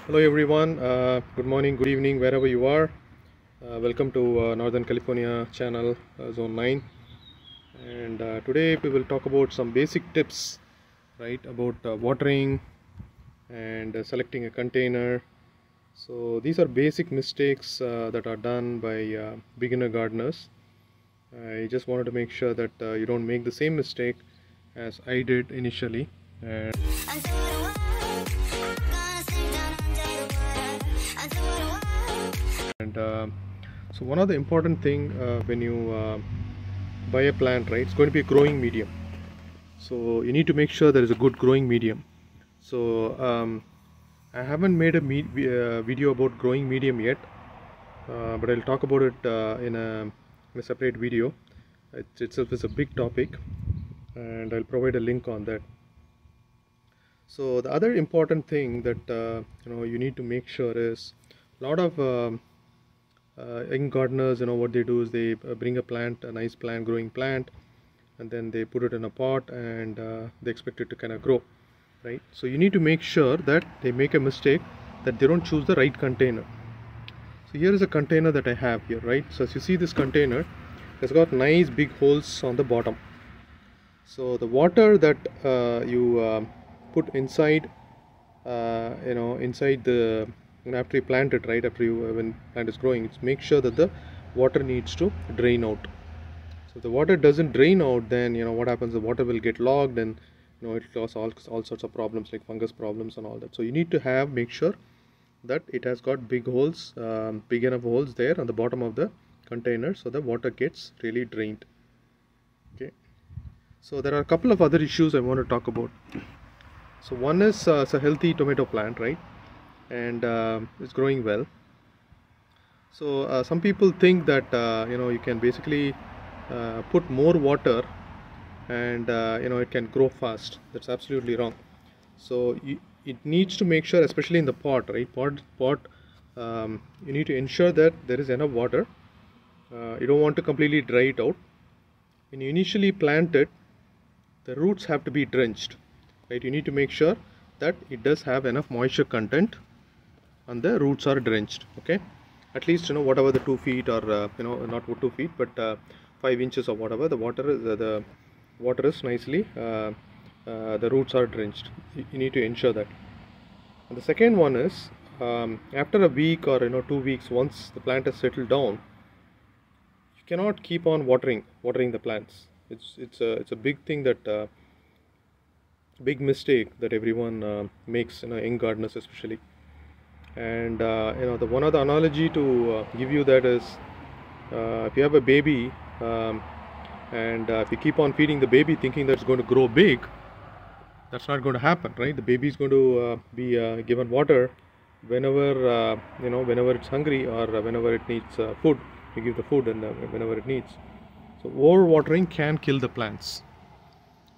Hello everyone, good morning, good evening, wherever you are. Welcome to Northern California channel Zone 9. And today we will talk about some basic tips, right, about watering and selecting a container. So these are basic mistakes that are done by beginner gardeners. I just wanted to make sure that you don't make the same mistake as I did initially. So one of the important thing when you buy a plant, right, it's going to be a growing medium. So you need to make sure there is a good growing medium. So I haven't made a video about growing medium yet, but I'll talk about it in a separate video. It itself is a big topic, and I'll provide a link on that. So the other important thing that you need to make sure is a lot of young gardeners, what they do is they bring a nice plant, growing plant, and then they put it in a pot and they expect it to kind of grow, right? So you need to make sure that they make a mistake, that they don't choose the right container. So here is a container that I have here, right? So as you see, this container has got nice big holes on the bottom. So the water that you put inside, inside the, after you plant it, right, after you when plant is growing, it's make sure that the water needs to drain out. So if the water doesn't drain out, then what happens, the water will get logged, and it causes all sorts of problems like fungus problems and all that. So you need to make sure that it has got big holes, big enough holes there on the bottom of the container, so the water gets really drained. Okay, so there are a couple of other issues I want to talk about. So one is it's a healthy tomato plant, right, and it's growing well. So some people think that you can basically put more water and it can grow fast. That's absolutely wrong. So it needs to make sure, especially in the pot, right, you need to ensure that there is enough water. You don't want to completely dry it out. When you initially plant it, the roots have to be drenched, right? You need to make sure that it does have enough moisture content and the roots are drenched. Okay, at least whatever the 2 feet, or not 2 feet, but 5 inches or whatever, the water is nicely, the roots are drenched. You need to ensure that. And the second one is, after a week or 2 weeks, once the plant has settled down, you cannot keep on watering the plants. It's a big thing, that big mistake that everyone makes, young gardeners especially. And the one other analogy to give you that is, if you have a baby, and if you keep on feeding the baby thinking that it's going to grow big, that's not going to happen, right? The baby is going to be given water whenever whenever it's hungry, or whenever it needs food. You give the food and whenever it needs. So overwatering can kill the plants.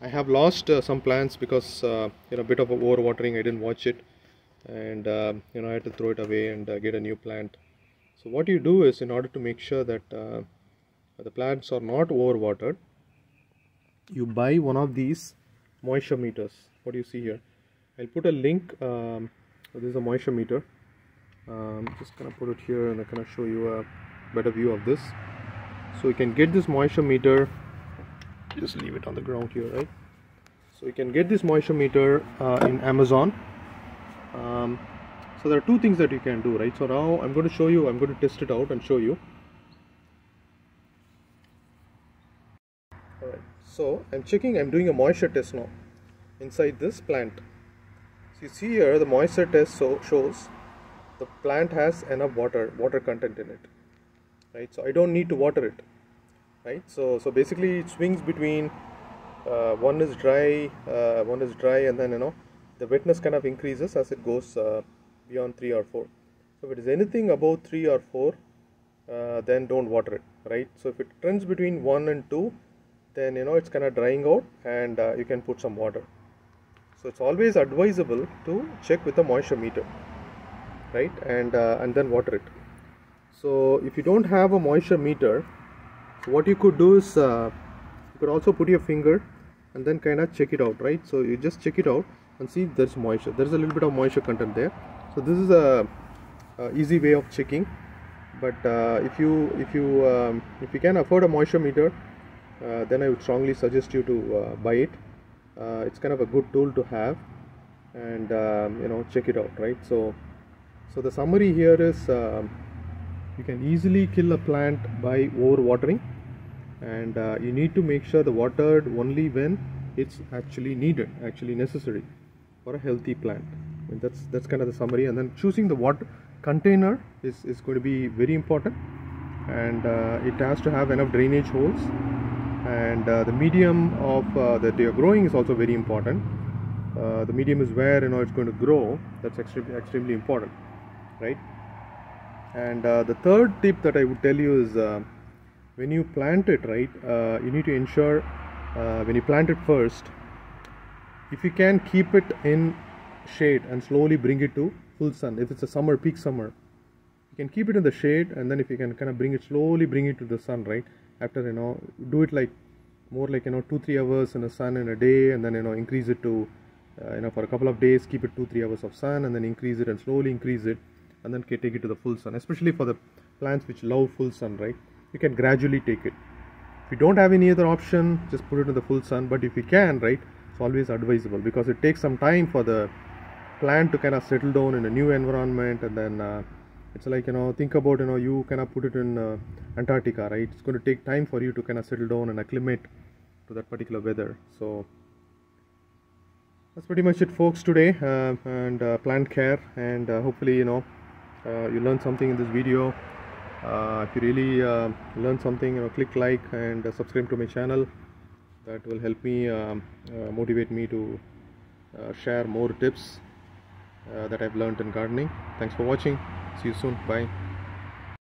I have lost some plants because a bit of overwatering. I didn't watch it, and I had to throw it away and get a new plant. So what you do is, in order to make sure that the plants are not overwatered, you buy one of these moisture meters. What do you see here? I'll put a link. This is a moisture meter. Just gonna put it here, and I'm gonna show you a better view of this. So you can get this moisture meter. Just leave it on the ground here, right? So you can get this moisture meter in Amazon. So there are two things that you can do, right? So now I'm going to show you. I'm going to test it out and show you. Alright, so I'm doing a moisture test now inside this plant. So you see here, the moisture test shows the plant has enough water content in it, right? So I don't need to water it, right? So basically it swings between one is dry, and then the wetness kind of increases as it goes beyond 3 or 4. So if it is anything above 3 or 4, then don't water it, right? So if it trends between 1 and 2, then it's kind of drying out, and you can put some water. So it's always advisable to check with the moisture meter, right, and then water it. So if you don't have a moisture meter, what you could do is you could also put your finger and then kind of check it out, right? So you just check it out and see there's moisture. There's a little bit of moisture content there. So So this is a easy way of checking. But if you can afford a moisture meter, then I would strongly suggest you to buy it. It's kind of a good tool to have, and check it out, right? So the summary here is you can easily kill a plant by overwatering, and you need to make sure the watered only when it's actually needed, actually necessary for a healthy plant. And that's kind of the summary. And then choosing the water container is going to be very important, and it has to have enough drainage holes, and the medium of that you're growing is also very important. The medium is where it's going to grow. That's extremely important, right? And the third tip that I would tell you is when you plant it, right, you need to ensure when you plant it first, if you can keep it in shade and slowly bring it to full sun. If it's a peak summer, you can keep it in the shade, and then if you can kind of slowly bring it to the sun, right, after do it like more like 2-3 hours in the sun in a day, and then increase it to for a couple of days, keep it 2-3 hours of sun, and then increase it and slowly increase it, and then take it to the full sun. Especially for the plants which love full sun, right, you can gradually take it. If you don't have any other option, just put it in the full sun. But if you can, right, it's always advisable, because it takes some time for the plant to kind of settle down in a new environment. And then it's like think about you kind of put it in Antarctica, right? It's going to take time for you to kind of settle down and acclimate to that particular weather. So that's pretty much it, folks, today, and plant care. And hopefully you learned something in this video. If you really learned something, click like and subscribe to my channel. That will help me motivate me to share more tips that I've learned in gardening. Thanks for watching. See you soon. Bye.